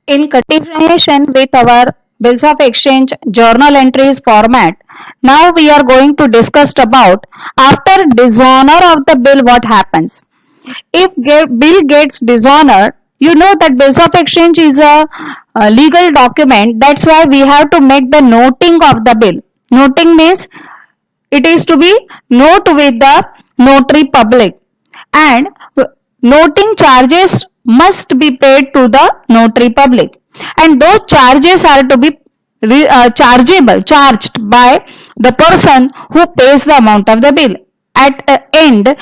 In continuation with our bills of exchange journal entries format, now we are going to discuss about after dishonor of the bill what happens. If bill gets dishonored, you know that bills of exchange is a legal document. That's why we have to make the noting of the bill. Noting means it is to be note with the notary public, and noting charges must be paid to the notary public, and those charges are to be charged by the person who pays the amount of the bill. At end, though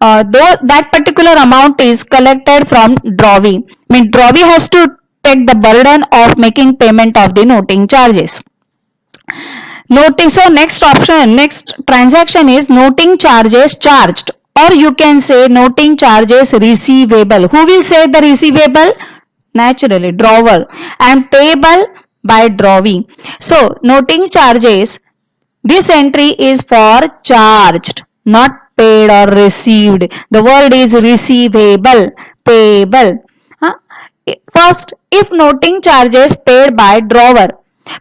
that particular amount is collected from drawee, mean drawee has to take the burden of making payment of the noting charges. Noting, so next transaction is noting charges charged, or you can say noting charges receivable. Who will say the receivable? Naturally, drawer, and payable by drawee. So noting charges, this entry is for charged, not paid or received. The word is receivable, payable. First, if noting charges paid by drawer,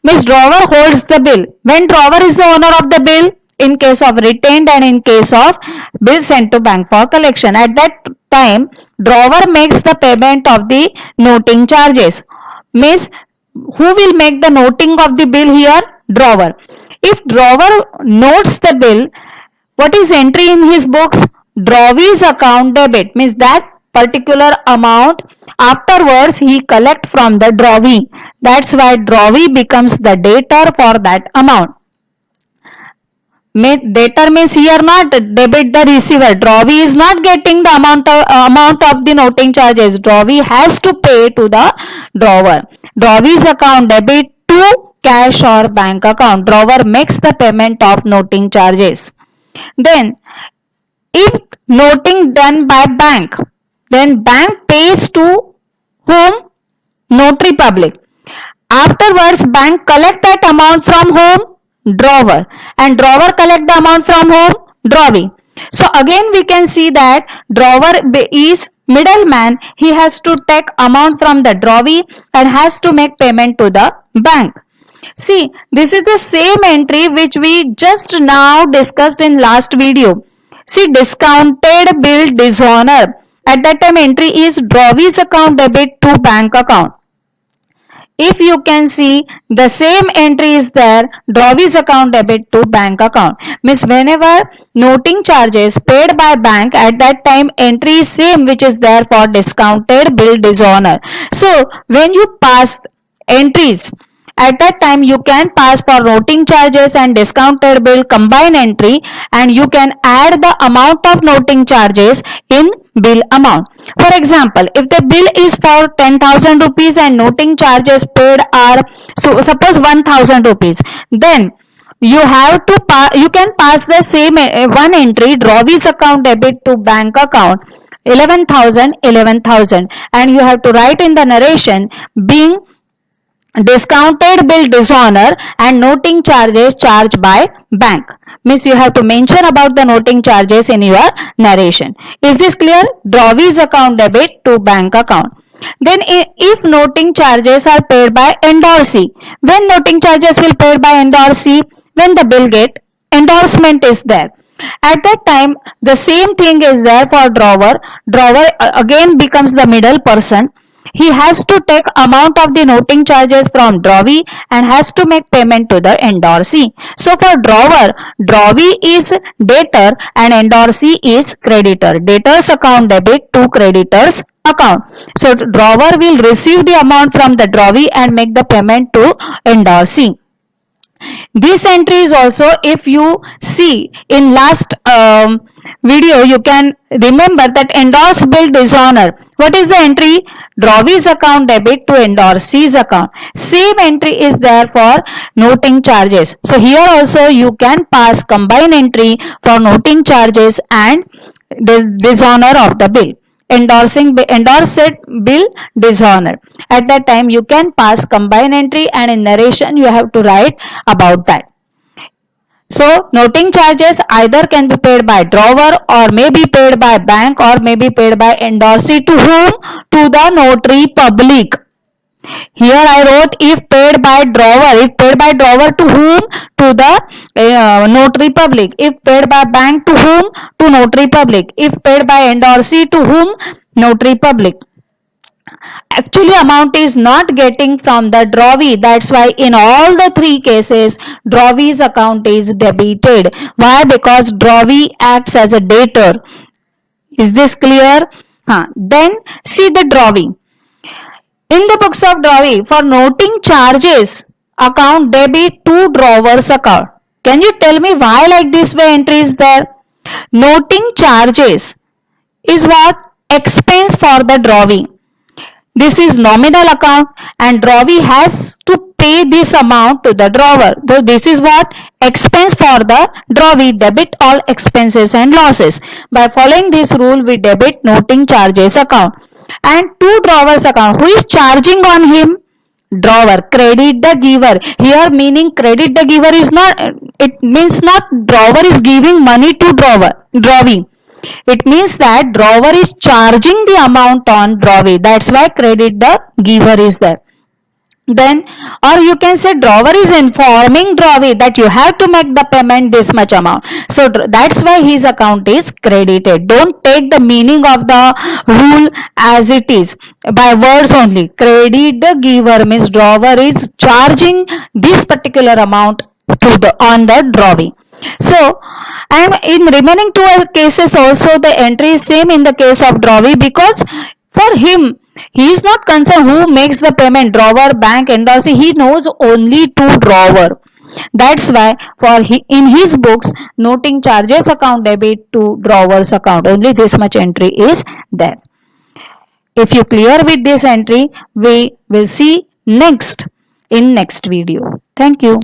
means drawer holds the bill. When drawer is the owner of the bill, in case of retained and in case of bill sent to bank for collection, at that time drawer makes the payment of the noting charges. Means who will make the noting of the bill here? Drawer. If drawer notes the bill, what is entry in his books? Drawee's account debit, means that particular amount afterwards he collect from the drawee. That's why drawee becomes the debtor for that amount. Debtor means here not debit the receiver. Drawee is not getting the amount of the noting charges. Drawee has to pay to the drawer. Drawee's account debit to cash or bank account. Drawer makes the payment of noting charges. Then if noting done by bank, then bank pays to whom? Notary public. Afterwards bank collect that amount from whom? Drawer. And drawer collect the amount from whom? Drawee. So again we can see that drawer is middleman. He has to take amount from the drawee and has to make payment to the bank. See, this is the same entry which we just now discussed in last video. See, discounted bill dishonor. At that time entry is drawee's account debit to bank account. If you can see, the same entry is there, drawee's account debit to bank account. Means whenever noting charges paid by bank, at that time entry is same which is there for discounted bill dishonor. So when you pass entries, at that time you can pass for noting charges and discounted bill combined entry, and you can add the amount of noting charges in bill amount. For example, if the bill is for 10,000 rupees and noting charges paid are, so suppose 1,000 rupees, then you can pass the same one entry, drawee's account debit to bank account 11,000, and you have to write in the narration being discounted bill dishonor and noting charges charged by bank. Means you have to mention about the noting charges in your narration. Is this clear? Drawee's account debit to bank account. Then if noting charges are paid by endorsee, when noting charges will paid by endorsee? When the bill get endorsement is there. At that time the same thing is there for drawer. Drawer again becomes the middle person. He has to take amount of the noting charges from drawee and has to make payment to the endorsee. So for drawer, drawee is debtor and endorsee is creditor. Debtor's account debit to creditor's account. So drawer will receive the amount from the drawee and make the payment to endorsee. This entry is also, if you see in last video, you can remember that endorsed bill dishonor. What is the entry? Drawee's account debit to endorsee's account. Same entry is there for noting charges. So here also you can pass combined entry for noting charges and dishonor of the bill. Endorsed bill dishonor. At that time you can pass combined entry, and in narration you have to write about that. So noting charges either can be paid by drawer or may be paid by bank or may be paid by endorsee to whom? To the notary public. Here I wrote if paid by drawer. If paid by drawer to whom? To the notary public. If paid by bank to whom? To notary public. If paid by endorsee to whom? Notary public. Actually amount is not getting from the drawee. That's why in all the three cases drawee's account is debited. Why? Because drawee acts as a debtor. Is this clear? Then see the drawee. In the books of drawee, for noting charges, account debit to drawer's account. Can you tell me why like this way entry is there? Noting charges is what? Expense for the drawee. This is nominal account and drawee has to pay this amount to the drawer. So this is what? Expense for the drawee. Debit all expenses and losses. By following this rule, we debit noting charges account. And to drawer's account. Who is charging on him? Drawer. Credit the giver. Here meaning credit the giver is not, it means not drawer is giving money to drawee. It means that drawer is charging the amount on drawee. That's why credit the giver is there. Then, or you can say drawer is informing drawee that you have to make the payment this much amount. So that's why his account is credited. Don't take the meaning of the rule as it is by words only. Credit the giver means drawer is charging this particular amount to the on the drawee. So, and in remaining two cases also the entry is same in the case of drawee, because for him he is not concerned who makes the payment, drawer, bank, endorsee. He knows only to drawer. That's why for in his books noting charges account debit to drawer's account. Only this much entry is there. If you clear with this entry, we will see next in next video. Thank you.